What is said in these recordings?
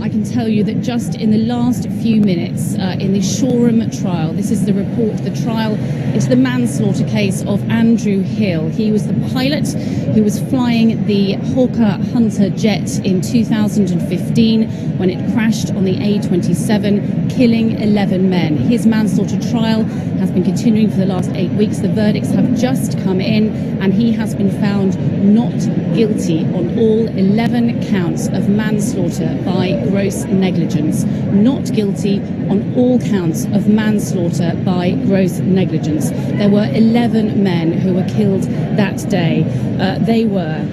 I can tell you that just in the last few minutes in the Shoreham trial, this is the report, the trial into the manslaughter case of Andrew Hill. He was the pilot who was flying the Hawker Hunter jet in 2015 when it crashed on the A27, killing 11 men. His manslaughter trial has been continuing for the last 8 weeks. The verdicts have just come in and he has been found not guilty on all 11 counts of manslaughter by gross negligence. Not guilty on all counts of manslaughter by gross negligence. There were 11 men who were killed that day. They were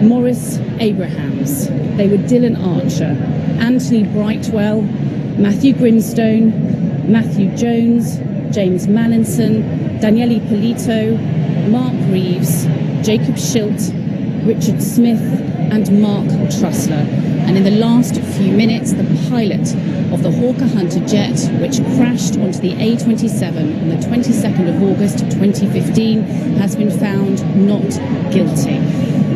Maurice Abrahams, they were Dylan Archer, Anthony Brightwell, Matthew Grimstone, Matthew Jones, James Mallinson, Daniele Polito, Mark Reeves, Jacob Schilt, Richard Smith and Mark Trussler. And in the last few minutes, the pilot of the Hawker Hunter jet, which crashed onto the A27 on the 22nd of August 2015, has been found not guilty.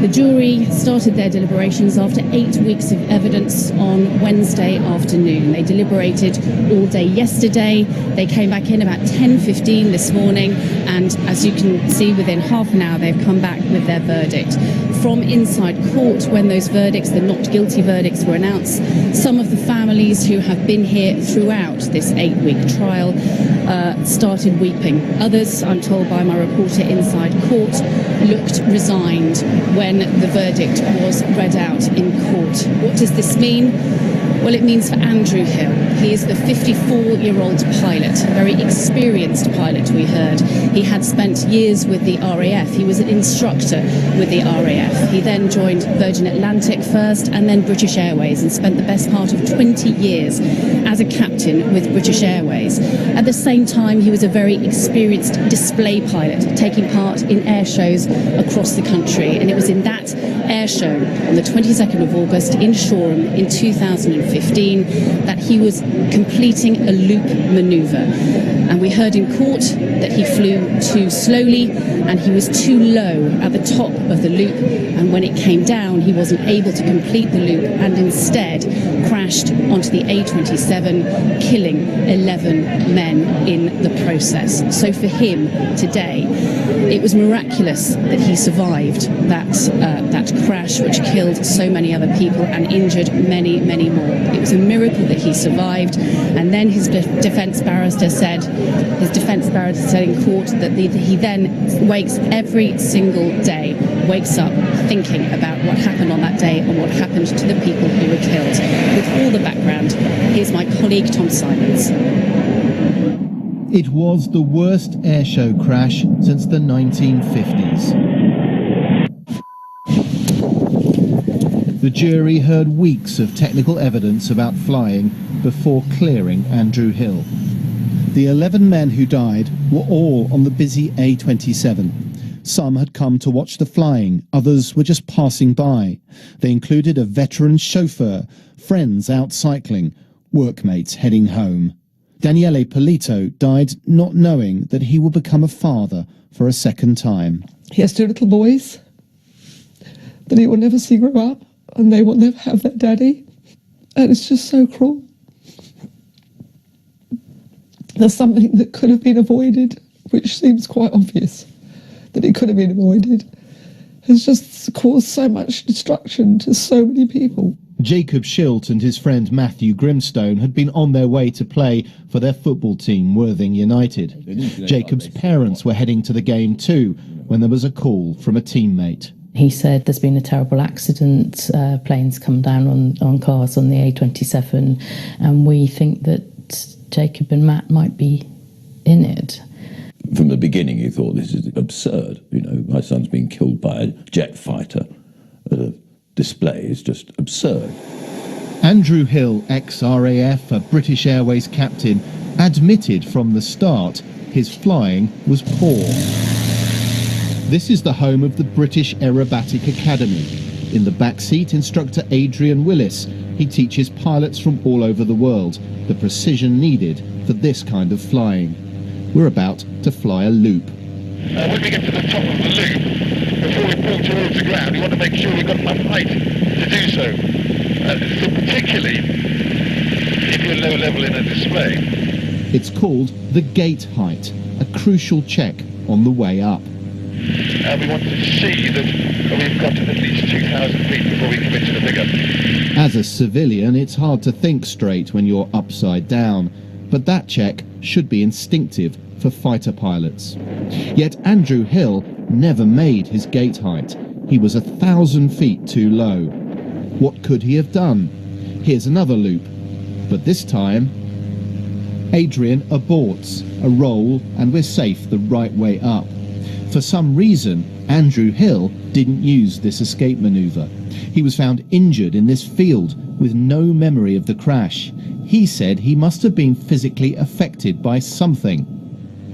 The jury started their deliberations after 8 weeks of evidence on Wednesday afternoon. They deliberated all day yesterday. They came back in about 10:15 this morning, and as you can see, within half an hour, they've come back with their verdict. From inside court, when those verdicts, the not guilty verdicts, were announced, some of the families who have been here throughout this 8-week trial started weeping. Others, I'm told by my reporter inside court, looked resigned when the verdict was read out in court. What does this mean? Well, it means for Andrew Hill. He is the 54-year-old pilot, a very experienced pilot, we heard. He had spent years with the RAF. He was an instructor with the RAF. He then joined Virgin Atlantic first and then British Airways and spent the best part of 20 years as a captain with British Airways. At the same time, he was a very experienced display pilot, taking part in air shows across the country. And it was in that air show on the 22nd of August in Shoreham in 2015 that he was completing a loop manoeuvre. And we heard in court that he flew too slowly and he was too low at the top of the loop, and when it came down he wasn't able to complete the loop and instead crashed onto the A27, killing 11 men in the process. So for him today, it was miraculous that he survived that crash which killed so many other people and injured many, many more. It was a miracle that he survived. And then his defence barrister said in court that he then wakes every single day, wakes up thinking about what happened on that day and what happened to the people who were killed. With all the background, here's my colleague Tom Simons. It was the worst airshow crash since the 1950s. The jury heard weeks of technical evidence about flying before clearing Andrew Hill. The 11 men who died were all on the busy A27. Some had come to watch the flying, others were just passing by. They included a veteran chauffeur, friends out cycling, workmates heading home. Daniele Polito died not knowing that he would become a father for a second time. He has 2 little boys that he will never see grow up, and they will never have that daddy. And it's just so cruel. There's something that could have been avoided, which seems quite obvious that it could have been avoided, has just caused so much destruction to so many people. Jacob Schilt and his friend Matthew Grimstone had been on their way to play for their football team, Worthing United. Jacob's parents were heading to the game too when there was a call from a teammate. He said there's been a terrible accident, planes come down on cars on the A27, and we think that Jacob and Matt might be in it. From the beginning he thought, this is absurd, my son's being killed by a jet fighter at a display is just absurd. Andrew Hill, ex-RAF, a British Airways captain, admitted from the start his flying was poor. This is the home of the British Aerobatic Academy. In the backseat, instructor Adrian Willis. He teaches pilots from all over the world the precision needed for this kind of flying. We're about to fly a loop. When we get to the top of the loop, before we pull towards the ground, we want to make sure we've got enough height to do so. It's a particularly particularly if you're low level in a display. It's called the gate height, a crucial check on the way up. And we want to see that we've got to at least 2,000 feet before we commit to the figure. As a civilian, it's hard to think straight when you're upside down, but that check should be instinctive for fighter pilots. Yet Andrew Hill never made his gate height. He was 1,000 feet too low. What could he have done? Here's another loop, but this time Adrian aborts a roll and we're safe the right way up. For some reason, Andrew Hill didn't use this escape manoeuvre. He was found injured in this field with no memory of the crash. He said he must have been physically affected by something.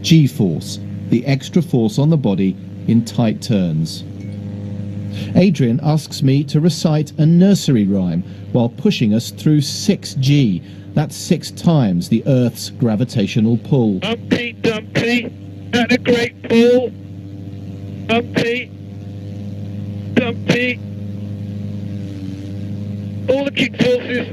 G-force, the extra force on the body in tight turns. Adrian asks me to recite a nursery rhyme while pushing us through 6G. That's 6 times the Earth's gravitational pull. Humpty Dumpty had a great fall. Humpty Dumpty. All the king forces,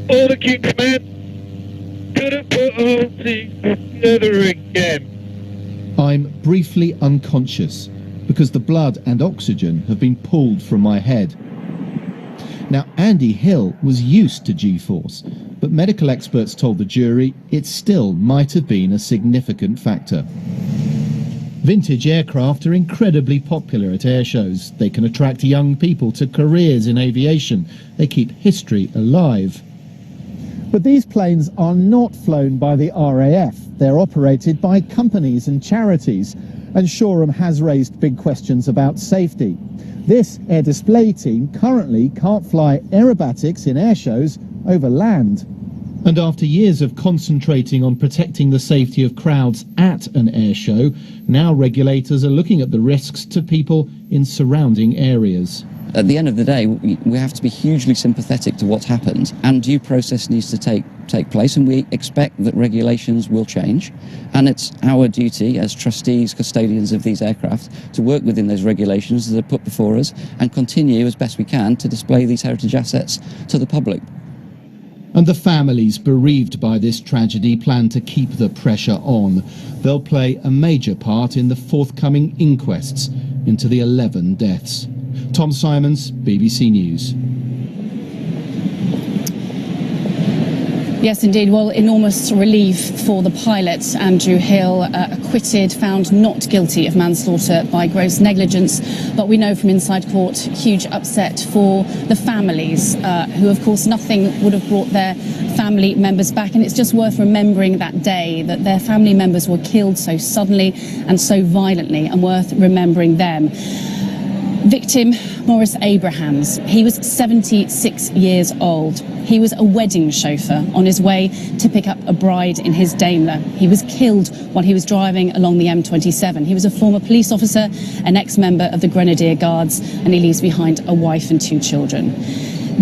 all the king command, couldn't put all things together again. I'm briefly unconscious because the blood and oxygen have been pulled from my head. Now, Andy Hill was used to G-force, but medical experts told the jury it still might have been a significant factor. Vintage aircraft are incredibly popular at air shows. They can attract young people to careers in aviation. They keep history alive. But these planes are not flown by the RAF. They're operated by companies and charities, and Shoreham has raised big questions about safety. This air display team currently can't fly aerobatics in air shows over land. And after years of concentrating on protecting the safety of crowds at an air show, now regulators are looking at the risks to people in surrounding areas. At the end of the day, we have to be hugely sympathetic to what's happened, and due process needs to take place, and we expect that regulations will change, and it's our duty as trustees, custodians of these aircraft, to work within those regulations that are put before us and continue as best we can to display these heritage assets to the public. And the families bereaved by this tragedy plan to keep the pressure on. They'll play a major part in the forthcoming inquests into the 11 deaths. Tom Simons, BBC News. Yes, indeed. Well, enormous relief for the pilot, Andrew Hill, acquitted, found not guilty of manslaughter by gross negligence. But we know from inside court, huge upset for the families, who, of course, nothing would have brought their family members back. And it's just worth remembering that day, that their family members were killed so suddenly and so violently, and worth remembering them. Victim, Maurice Abrahams. He was 76 years old. He was a wedding chauffeur on his way to pick up a bride in his Daimler. He was killed while he was driving along the M27. He was a former police officer, an ex-member of the Grenadier Guards, and he leaves behind a wife and 2 children.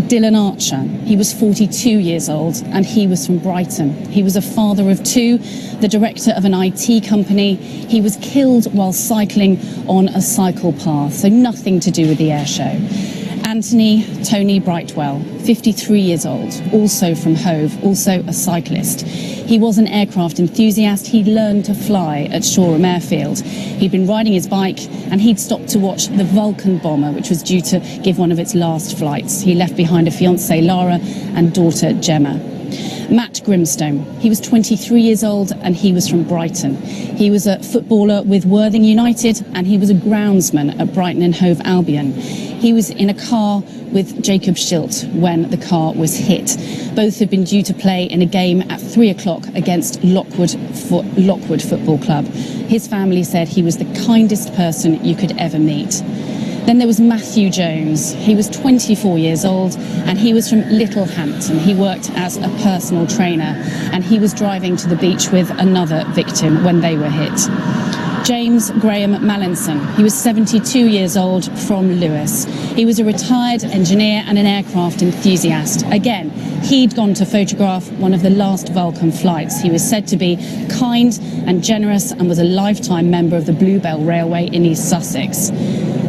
Dylan Archer, he was 42 years old and he was from Brighton. He was a father of 2, the director of an IT company. He was killed while cycling on a cycle path, so nothing to do with the air show. Anthony Tony Brightwell, 53 years old, also from Hove, also a cyclist. He was an aircraft enthusiast. He'd learned to fly at Shoreham Airfield. He'd been riding his bike and he'd stopped to watch the Vulcan bomber, which was due to give one of its last flights. He left behind a fiancée, Lara, and daughter, Gemma. Matt Grimstone, he was 23 years old and he was from Brighton. He was a footballer with Worthing United and he was a groundsman at Brighton and Hove Albion. He was in a car with Jacob Schilt when the car was hit. Both had been due to play in a game at 3 o'clock against Lockwood Football Club. His family said he was the kindest person you could ever meet. Then there was Matthew Jones. He was 24 years old and he was from Littlehampton. He worked as a personal trainer and he was driving to the beach with another victim when they were hit. James Graham Mallinson. He was 72 years old from Lewis. He was a retired engineer and an aircraft enthusiast. Again, he'd gone to photograph one of the last Vulcan flights. He was said to be kind and generous and was a lifetime member of the Bluebell Railway in East Sussex.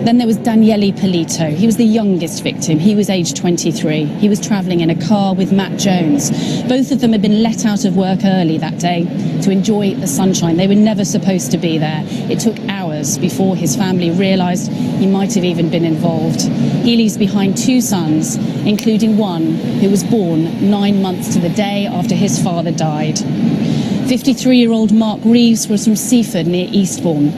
Then there was Daniele Polito. He was the youngest victim. He was aged 23. He was travelling in a car with Matt Jones. Both of them had been let out of work early that day to enjoy the sunshine. They were never supposed to be there. It took hours before his family realised he might have even been involved. He leaves behind 2 sons, including one who was born 9 months to the day after his father died. 53-year-old Mark Reeves was from Seaford near Eastbourne.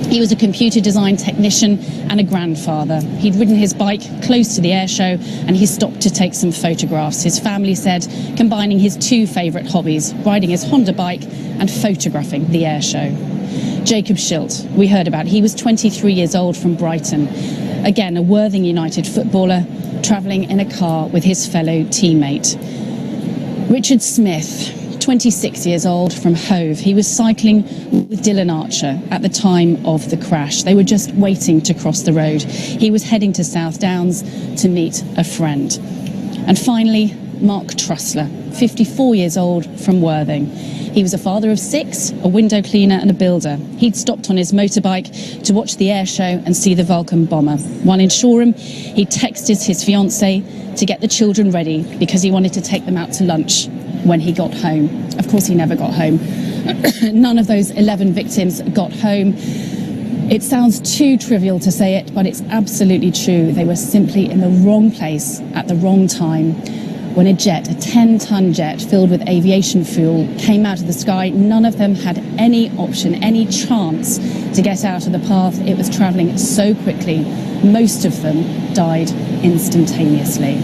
He was a computer design technician and a grandfather. He'd ridden his bike close to the air show and he stopped to take some photographs. His family said, combining his 2 favourite hobbies, riding his Honda bike and photographing the air show. Jacob Schilt, we heard about. He was 23 years old from Brighton. Again, a Worthing United footballer travelling in a car with his fellow teammate. Richard Smith, 26 years old from Hove. He was cycling with Dylan Archer at the time of the crash. They were just waiting to cross the road. He was heading to South Downs to meet a friend. And finally, Mark Trussler, 54 years old from Worthing. He was a father of 6, a window cleaner and a builder. He'd stopped on his motorbike to watch the air show and see the Vulcan bomber. While in Shoreham, he texted his fiancée to get the children ready because he wanted to take them out to lunch when he got home. Of course, he never got home. None of those 11 victims got home. It sounds too trivial to say it, but it's absolutely true. They were simply in the wrong place at the wrong time. When a jet, a 10-ton jet filled with aviation fuel, came out of the sky, none of them had any option, any chance to get out of the path. It was travelling so quickly. Most of them died instantaneously.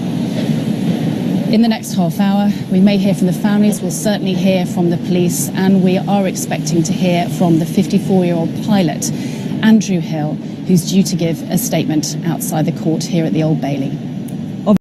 In the next half hour, we may hear from the families, we'll certainly hear from the police, and we are expecting to hear from the 54-year-old pilot, Andrew Hill, who's due to give a statement outside the court here at the Old Bailey.